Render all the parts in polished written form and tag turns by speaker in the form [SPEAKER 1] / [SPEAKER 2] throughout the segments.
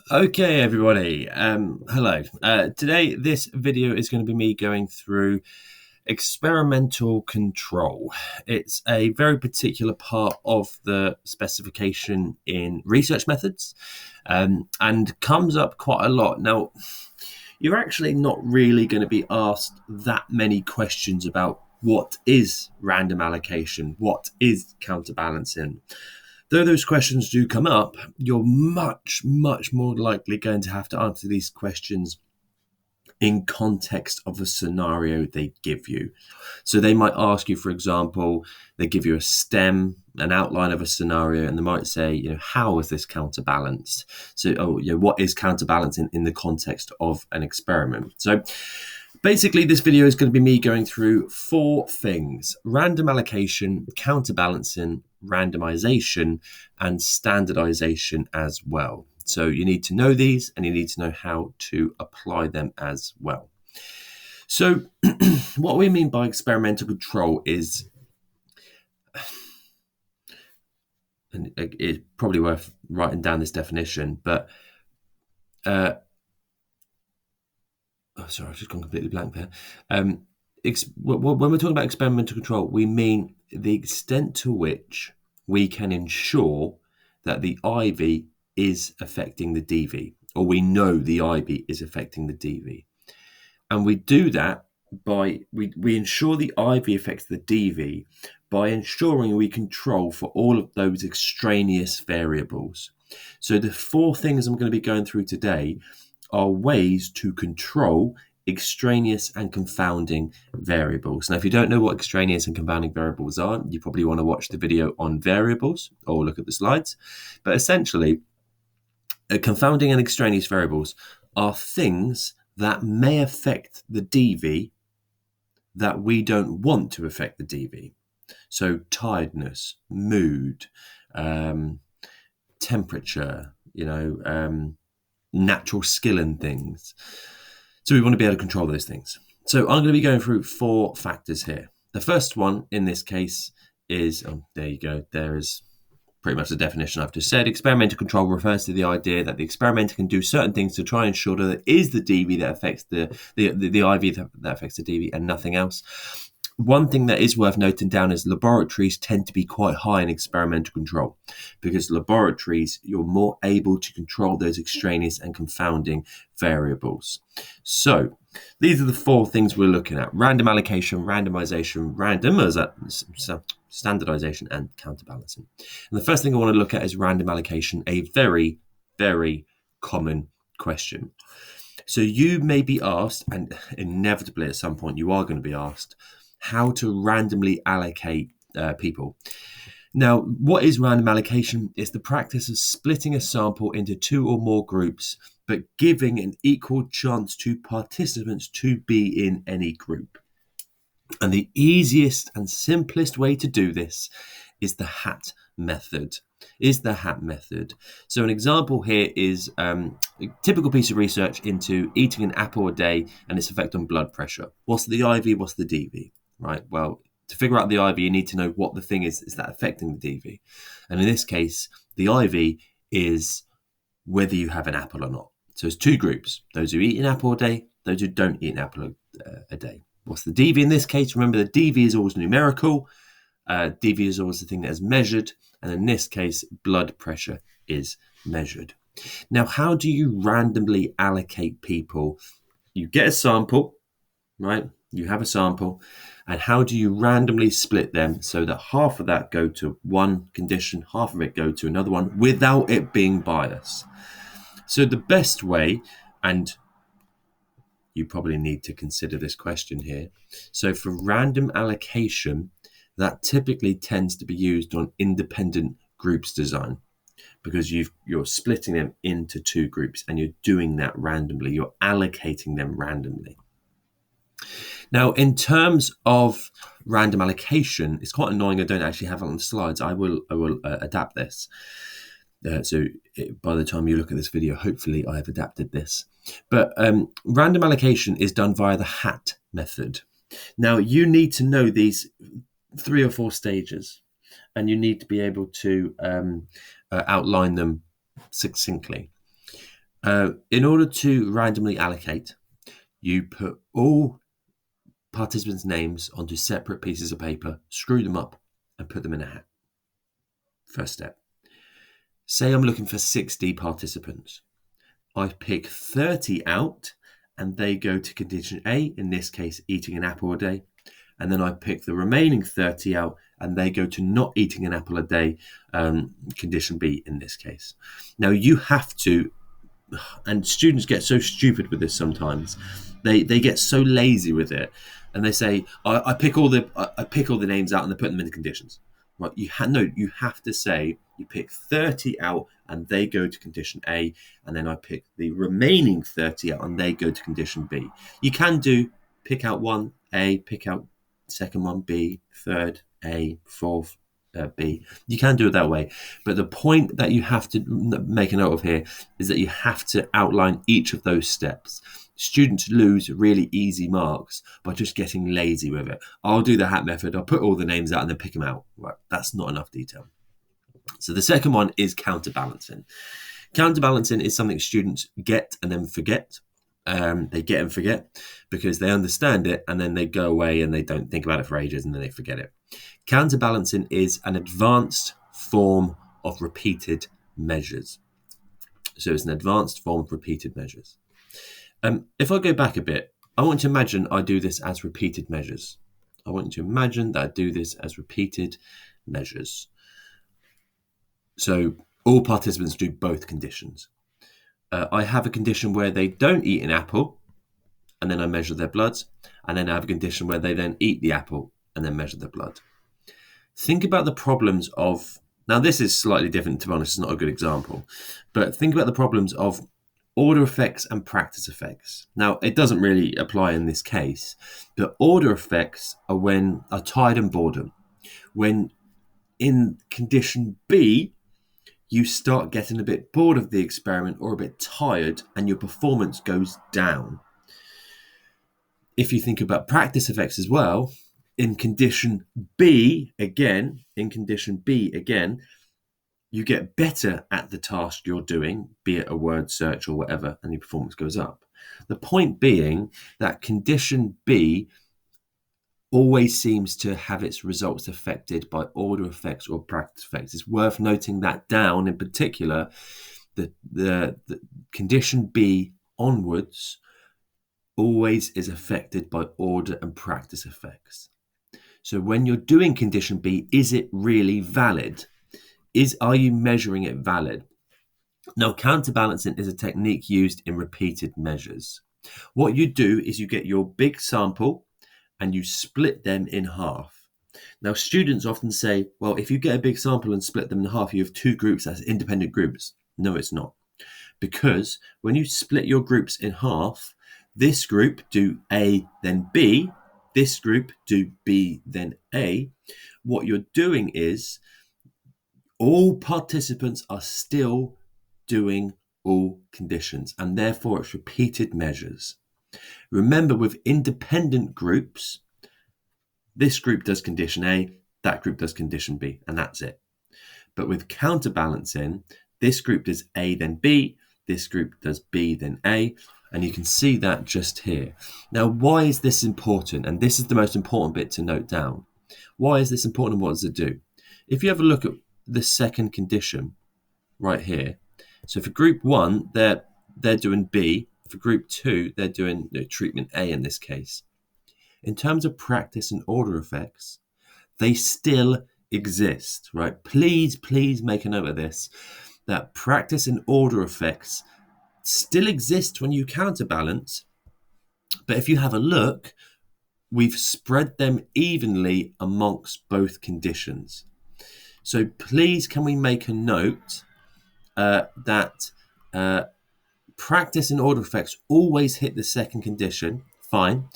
[SPEAKER 1] Okay, everybody. Hello. Today, this video is going to be me going through experimental control. It's a very particular part of the specification in research methods, and comes up quite a lot. Now, you're actually not really going to be asked that many questions about what is random allocation, what is counterbalancing. Though those questions do come up, you're much, much more likely going to have to answer these questions in context of the scenario they give you. So they might ask you, for example, they give you a stem, an outline of a scenario, and they might say, how is this counterbalanced? So, what is counterbalancing in the context of an experiment? So basically, this video is going to be me going through four things: random allocation, counterbalancing, randomization, and standardization as well. So you need to know these, and you need to know how to apply them as well. So what we mean by experimental control is, and it's probably worth writing down this definition, but sorry, I've just gone completely blank there. When we're talking about experimental control, we mean the extent to which we can ensure that the IV is affecting the DV, or we know the IV is affecting the DV. And we do that by, we ensure the IV affects the DV by ensuring we control for all of those extraneous variables. So the four things I'm going to be going through today are ways to control extraneous and confounding variables. Now, if you don't know what extraneous and confounding variables are, you probably want to watch the video on variables or look at the slides. But essentially, confounding and extraneous variables are things that may affect the DV that we don't want to affect the DV. So tiredness, mood, temperature, natural skill in things. So we want to be able to control those things. So I'm going to be going through four factors here. The first one in this case is, there you go, there is pretty much the definition I've just said. Experimental control refers to the idea that the experimenter can do certain things to try and ensure that it is the DV that affects the IV that affects the DV and nothing else. One thing that is worth noting down is laboratories tend to be quite high in experimental control, because laboratories, you're more able to control those extraneous and confounding variables. So these are the four things we're looking at: random allocation, randomization, standardization, and counterbalancing. And the first thing I want to look at is random allocation, a very, very common question. So you may be asked, and inevitably at some point you are going to be asked, how to randomly allocate people. Now, what is random allocation? It's the practice of splitting a sample into two or more groups, but giving an equal chance to participants to be in any group. And the easiest and simplest way to do this is the hat method. So an example here is a typical piece of research into eating an apple a day and its effect on blood pressure. What's the IV? What's the DV? Right. Well, to figure out the IV, you need to know what the thing is that affecting the DV. And in this case, the IV is whether you have an apple or not. So it's two groups: those who eat an apple a day, those who don't eat an apple a day. What's the DV in this case? Remember, the DV is always numerical. DV is always the thing that is measured. And in this case, blood pressure is measured. Now, how do you randomly allocate people? You get a sample, right? You have a sample. And how do you randomly split them so that half of that go to one condition, half of it go to another one, without it being biased? So the best way, and you probably need to consider this question here. So for random allocation, that typically tends to be used on independent groups design, because you're splitting them into two groups and you're doing that randomly. You're allocating them randomly. Now, in terms of random allocation, it's quite annoying I don't actually have it on the slides. I will adapt this. So by the time you look at this video, hopefully I have adapted this. But random allocation is done via the hat method. Now, you need to know these 3 or 4 stages, and you need to be able to outline them succinctly. In order to randomly allocate, you put all participants' names onto separate pieces of paper, screw them up, and put them in a hat. First step. Say I'm looking for 60 participants. I pick 30 out and they go to condition A, in this case, eating an apple a day. And then I pick the remaining 30 out and they go to not eating an apple a day, condition B in this case. Now you have to, and students get so stupid with this sometimes, they get so lazy with it, and they say, I pick all the names out and they put them into conditions. Right? You have to say you pick 30 out and they go to condition A, and then I pick the remaining 30 out and they go to condition B. You can do pick out one A, pick out second one B, third A, fourth B. You can do it that way, but the point that you have to make a note of here is that you have to outline each of those steps. Students lose really easy marks by just getting lazy with it. I'll do the hat method. I'll put all the names out and then pick them out. Right, that's not enough detail. So the second one is counterbalancing. Counterbalancing is something students get and then forget. They get and forget because they understand it and then they go away and they don't think about it for ages and then they forget it. Counterbalancing is an advanced form of repeated measures. So it's an advanced form of repeated measures. If I go back a bit, I want you to imagine I do this as repeated measures. I want you to imagine that I do this as repeated measures. So all participants do both conditions. I have a condition where they don't eat an apple, and then I measure their bloods, and then I have a condition where they then eat the apple and then measure their blood. Think about the problems of, now this is slightly different, to be honest, it's not a good example, but think about the problems of order effects and practice effects. Now, it doesn't really apply in this case, but order effects are when are tired and boredom. When in condition B, you start getting a bit bored of the experiment or a bit tired and your performance goes down. If you think about practice effects as well, in condition B again, you get better at the task you're doing, be it a word search or whatever, and your performance goes up. The point being that condition B always seems to have its results affected by order effects or practice effects. It's worth noting that down in particular, the condition B onwards always is affected by order and practice effects. So when you're doing condition B, is it really valid? Are you measuring it valid? Now, counterbalancing is a technique used in repeated measures. What you do is you get your big sample and you split them in half. Now, students often say, well, if you get a big sample and split them in half, you have two groups as independent groups. No, it's not. Because when you split your groups in half, this group do A, then B. This group do B, then A. What you're doing is all participants are still doing all conditions, and therefore it's repeated measures. Remember, with independent groups, this group does condition A, that group does condition B, and that's it. But with counterbalancing, this group does A, then B, this group does B, then A, and you can see that just here. Now, why is this important? And this is the most important bit to note down. Why is this important and what does it do? If you have a look at the second condition right here, so for group 1, they're doing B. For group 2, they're doing treatment A in this case. In terms of practice and order effects, they still exist, right? Please make a note of this, that practice and order effects still exist when you counterbalance. But if you have a look, we've spread them evenly amongst both conditions. So please, can we make a note that practice and order effects always hit the second condition, fine.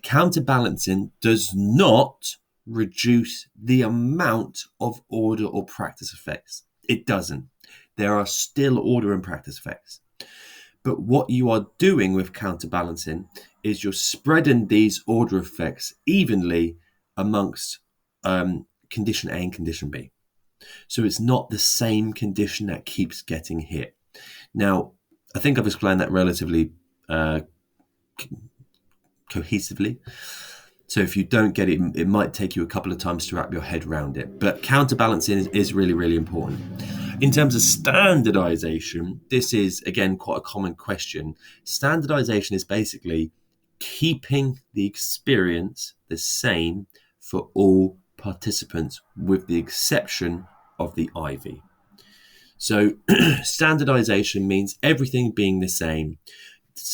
[SPEAKER 1] Counterbalancing does not reduce the amount of order or practice effects. It doesn't. There are still order and practice effects. But what you are doing with counterbalancing is you're spreading these order effects evenly amongst condition A and condition B. So it's not the same condition that keeps getting hit. Now, I think I've explained that relatively cohesively. So if you don't get it, it might take you a couple of times to wrap your head around it. But counterbalancing is really, really important. In terms of standardization, this is, again, quite a common question. Standardization is basically keeping the experience the same for all participants, with the exception of the IV. So standardization means everything being the same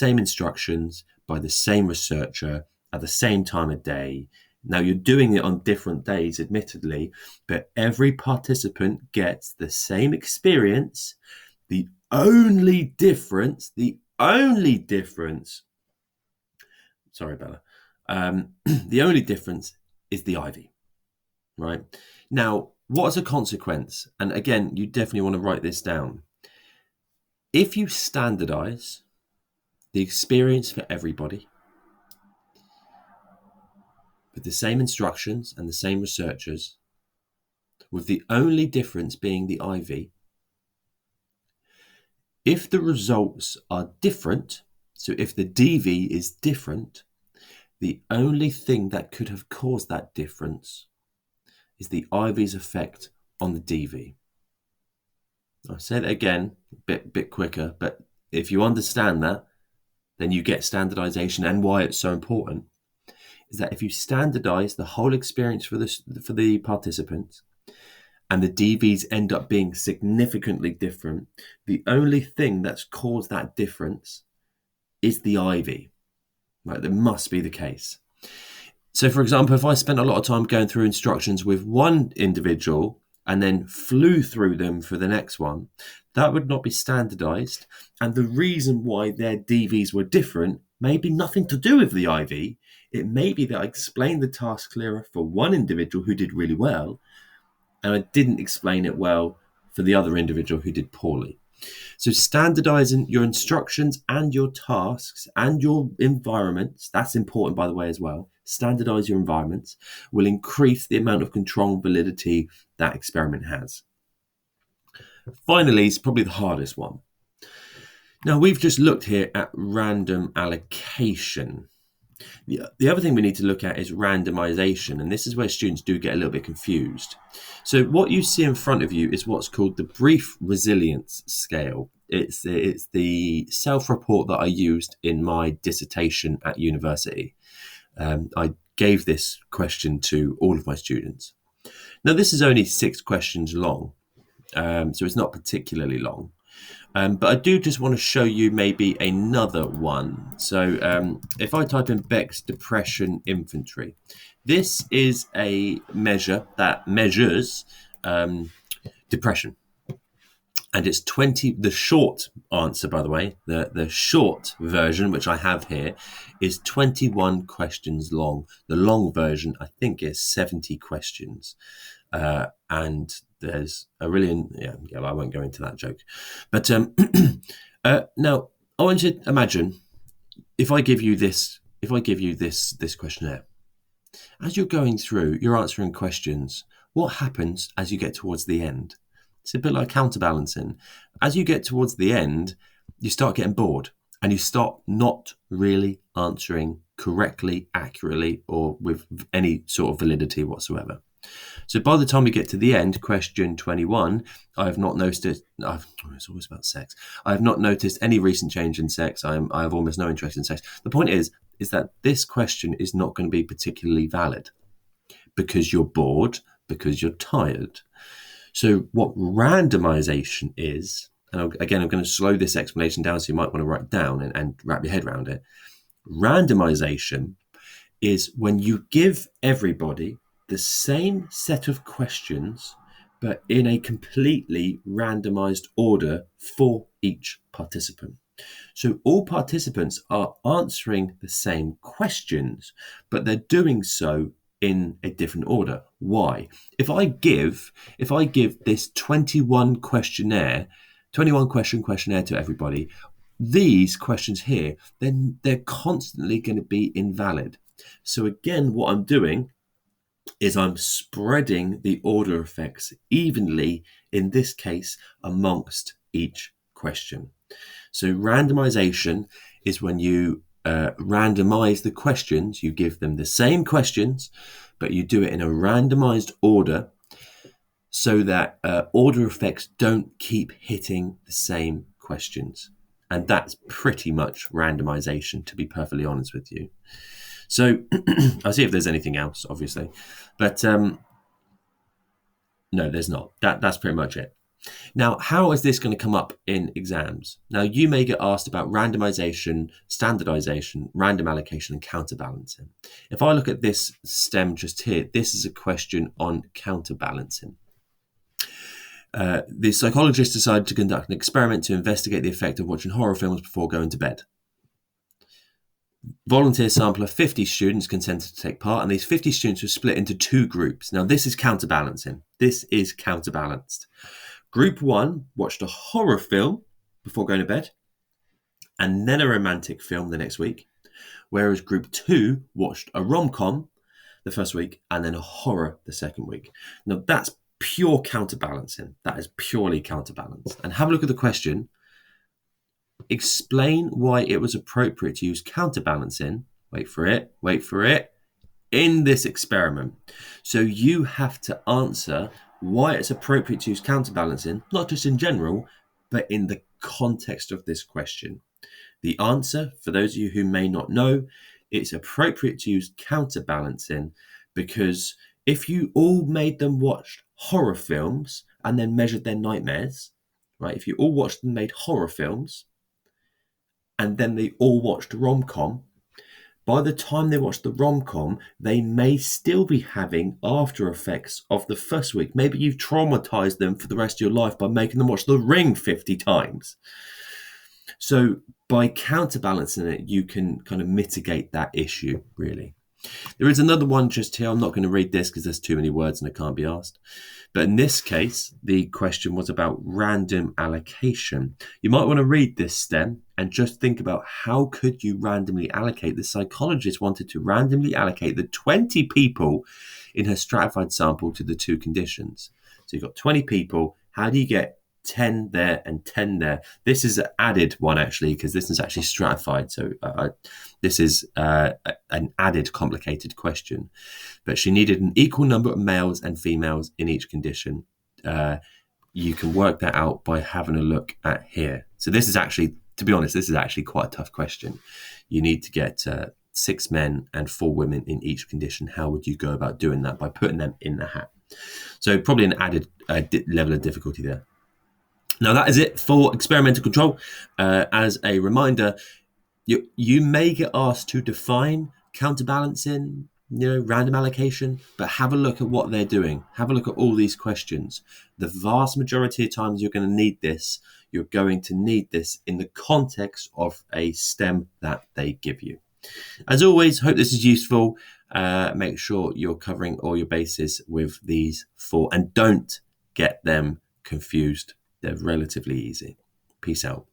[SPEAKER 1] instructions by the same researcher at the same time of day. Now, you're doing it on different days, admittedly, but every participant gets the same experience. The only difference, sorry, Bella, the only difference is the IV, right? Now, what's a consequence? And again, you definitely want to write this down. If you standardize the experience for everybody with the same instructions and the same researchers, with the only difference being the IV, if the results are different, so if the DV is different, the only thing that could have caused that difference is the IV's effect on the DV. I'll say that again, a bit quicker, but if you understand that, then you get standardization. And why it's so important is that if you standardize the whole experience for the participants, and the DVs end up being significantly different, the only thing that's caused that difference is the IV. Right? That must be the case. So, for example, if I spent a lot of time going through instructions with one individual and then flew through them for the next one, that would not be standardized. And the reason why their DVs were different may be nothing to do with the IV. It may be that I explained the task clearer for one individual who did really well, and I didn't explain it well for the other individual who did poorly. So standardizing your instructions and your tasks and your environments, that's important, by the way, as well. Standardize your environments will increase the amount of control and validity that experiment has. Finally, it's probably the hardest one. Now, we've just looked here at random allocation. The other thing we need to look at is randomization, and this is where students do get a little bit confused. So what you see in front of you is what's called the brief resilience scale. It's the self-report that I used in my dissertation at university. I gave this question to all of my students. Now, this is only 6 questions long, so it's not particularly long. But I do just want to show you maybe another one. So if I type in Beck's depression inventory, this is a measure that measures depression. And it's 20, the short answer, by the way, the short version, which I have here, is 21 questions long. The long version, I think, is 70 questions. And there's a really, I won't go into that joke. But now I want you to imagine if I give you this questionnaire. As you're going through, you're answering questions. What happens as you get towards the end? It's a bit like counterbalancing. As you get towards the end, you start getting bored and you start not really answering correctly, accurately, or with any sort of validity whatsoever. So by the time we get to the end, question 21, I have not noticed, it's always about sex. I have not noticed any recent change in sex. I have almost no interest in sex. The point is that this question is not going to be particularly valid because you're bored, because you're tired. So what randomization is, and again, I'm going to slow this explanation down so you might want to write down and wrap your head around it. Randomization is when you give everybody the same set of questions, but in a completely randomized order for each participant. So all participants are answering the same questions, but they're doing so in a different order. Why? If I give this 21 question questionnaire to everybody, these questions here, then they're constantly going to be invalid. So again, what I'm doing is I'm spreading the order effects evenly, in this case, amongst each question. So randomization is when you randomize the questions. You give them the same questions, but you do it in a randomized order so that order effects don't keep hitting the same questions. And that's pretty much randomization, to be perfectly honest with you. So I'll see if there's anything else, obviously. But no, there's not. That's pretty much it. Now, how is this going to come up in exams? Now, you may get asked about randomization, standardization, random allocation, and counterbalancing. If I look at this stem just here, this is a question on counterbalancing. The psychologist decided to conduct an experiment to investigate the effect of watching horror films before going to bed. Volunteer sample of 50 students consented to take part, and these 50 students were split into two groups. Now, this is counterbalancing. This is counterbalanced. Group 1 watched a horror film before going to bed, and then a romantic film the next week, whereas Group 2 watched a rom-com the first week and then a horror the second week. Now, that's pure counterbalancing. That is purely counterbalanced. And have a look at the question. Explain why it was appropriate to use counterbalancing, wait for it, in this experiment. So you have to answer why it's appropriate to use counterbalancing, not just in general, but in the context of this question. The answer, for those of you who may not know, it's appropriate to use counterbalancing because if you all made them watch horror films and then measured their nightmares, right? If you all watched and made horror films and then they all watched rom-com, by the time they watch the rom-com, they may still be having after effects of the first week. Maybe you've traumatized them for the rest of your life by making them watch The Ring 50 times. So by counterbalancing it, you can kind of mitigate that issue, really. There is another one just here. I'm not going to read this because there's too many words and it can't be asked. But in this case, the question was about random allocation. You might want to read this stem and just think about how could you randomly allocate. The psychologist wanted to randomly allocate the 20 people in her stratified sample to the two conditions. So you've got 20 people. How do you get 10 there and 10 there? This is an added one, actually, because this is actually stratified. So this is an added complicated question. But she needed an equal number of males and females in each condition. You can work that out by having a look at here. So this is actually, to be honest, this is actually quite a tough question. You need to get 6 men and 4 women in each condition. How would you go about doing that? By putting them in the hat. So probably an added level of difficulty there. Now, that is it for experimental control. As a reminder, you may get asked to define counterbalancing, random allocation, but have a look at what they're doing. Have a look at all these questions. The vast majority of times you're going to need this. You're going to need this in the context of a STEM that they give you. As always, hope this is useful. Make sure you're covering all your bases with these 4 and don't get them confused. They're relatively easy. Peace out.